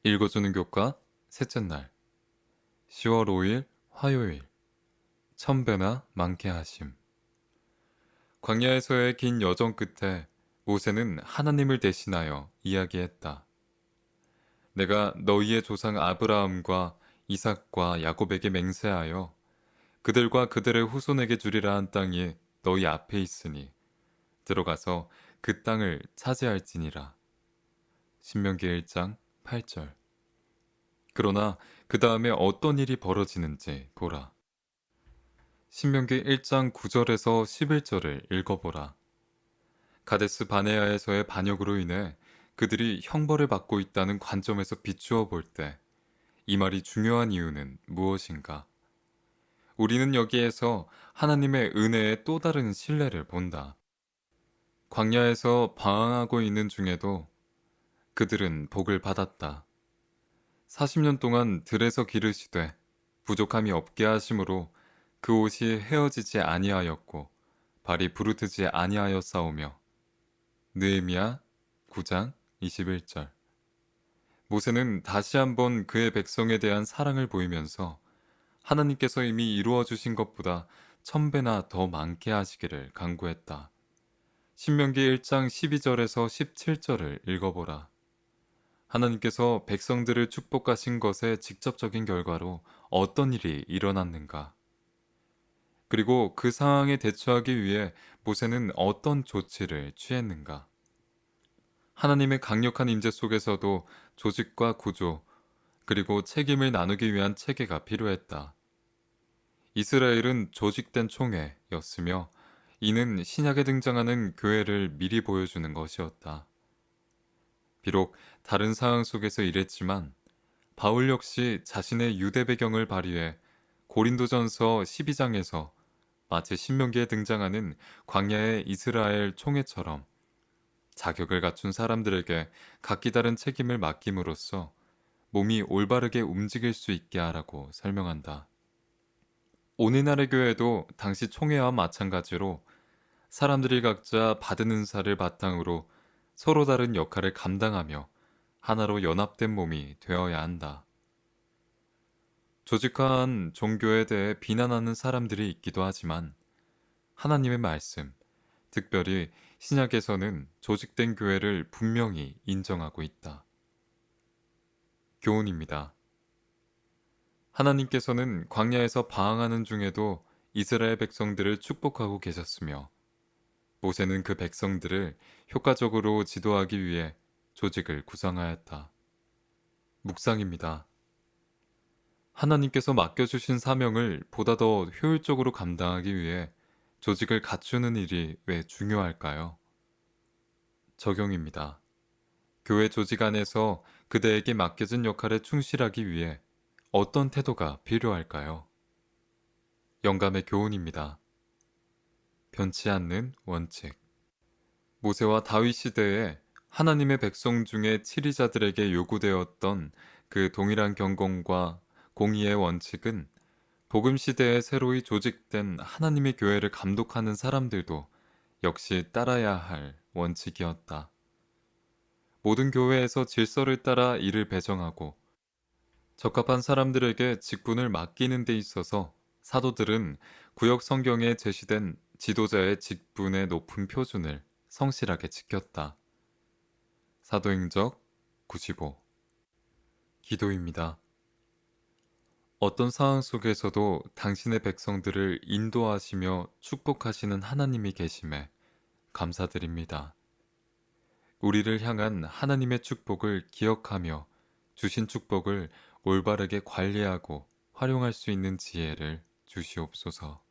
읽어주는 교과 셋째 날 10월 5일 화요일 천배나 많게 하심. 광야에서의 긴 여정 끝에 모세는 하나님을 대신하여 이야기했다. 내가 너희의 조상 아브라함과 이삭과 야곱에게 맹세하여 그들과 그들의 후손에게 주리라 한 땅이 너희 앞에 있으니 들어가서 그 땅을 차지할지니라. 신명기 1장 8절. 그러나 그 다음에 어떤 일이 벌어지는지 보라. 신명기 1장 9절에서 11절을 읽어보라. 가데스 바네아에서의 반역으로 인해 그들이 형벌을 받고 있다는 관점에서 비추어 볼 때 이 말이 중요한 이유는 무엇인가? 우리는 여기에서 하나님의 은혜의 또 다른 신뢰를 본다. 광야에서 방황하고 있는 중에도 그들은 복을 받았다. 40년 동안 들에서 기르시되 부족함이 없게 하심으로 그 옷이 헤어지지 아니하였고 발이 부르트지 아니하였사오며. 느헤미야 9장 21절. 모세는 다시 한번 그의 백성에 대한 사랑을 보이면서 하나님께서 이미 이루어 주신 것보다 1000배나 더 많게 하시기를 간구했다. 신명기 1장 12절에서 17절을 읽어보라. 하나님께서 백성들을 축복하신 것의 직접적인 결과로 어떤 일이 일어났는가? 그리고 그 상황에 대처하기 위해 모세는 어떤 조치를 취했는가? 하나님의 강력한 임재 속에서도 조직과 구조, 그리고 책임을 나누기 위한 체계가 필요했다. 이스라엘은 조직된 총회였으며 이는 신약에 등장하는 교회를 미리 보여주는 것이었다. 비록 다른 상황 속에서 일했지만 바울 역시 자신의 유대 배경을 발휘해 고린도전서 12장에서 마치 신명기에 등장하는 광야의 이스라엘 총회처럼 자격을 갖춘 사람들에게 각기 다른 책임을 맡김으로써 몸이 올바르게 움직일 수 있게 하라고 설명한다. 오늘날의 교회도 당시 총회와 마찬가지로 사람들이 각자 받은 은사를 바탕으로 서로 다른 역할을 감당하며 하나로 연합된 몸이 되어야 한다. 조직화한 종교에 대해 비난하는 사람들이 있기도 하지만 하나님의 말씀, 특별히 신약에서는 조직된 교회를 분명히 인정하고 있다. 교훈입니다. 하나님께서는 광야에서 방황하는 중에도 이스라엘 백성들을 축복하고 계셨으며 모세는 그 백성들을 효과적으로 지도하기 위해 조직을 구성하였다. 묵상입니다. 하나님께서 맡겨주신 사명을 보다 더 효율적으로 감당하기 위해 조직을 갖추는 일이 왜 중요할까요? 적용입니다. 교회 조직 안에서 그대에게 맡겨진 역할에 충실하기 위해 어떤 태도가 필요할까요? 영감의 교훈입니다. 변치 않는 원칙. 모세와 다윗 시대에 하나님의 백성 중에 치리자들에게 요구되었던 그 동일한 경건과 공의의 원칙은 복음 시대에 새로이 조직된 하나님의 교회를 감독하는 사람들도 역시 따라야 할 원칙이었다. 모든 교회에서 질서를 따라 일을 배정하고 적합한 사람들에게 직분을 맡기는 데 있어서 사도들은 구역 성경에 제시된 지도자의 직분의 높은 표준을 성실하게 지켰다. 사도행적 95. 기도입니다. 어떤 상황 속에서도 당신의 백성들을 인도하시며 축복하시는 하나님이 계심에 감사드립니다. 우리를 향한 하나님의 축복을 기억하며 주신 축복을 올바르게 관리하고 활용할 수 있는 지혜를 주시옵소서.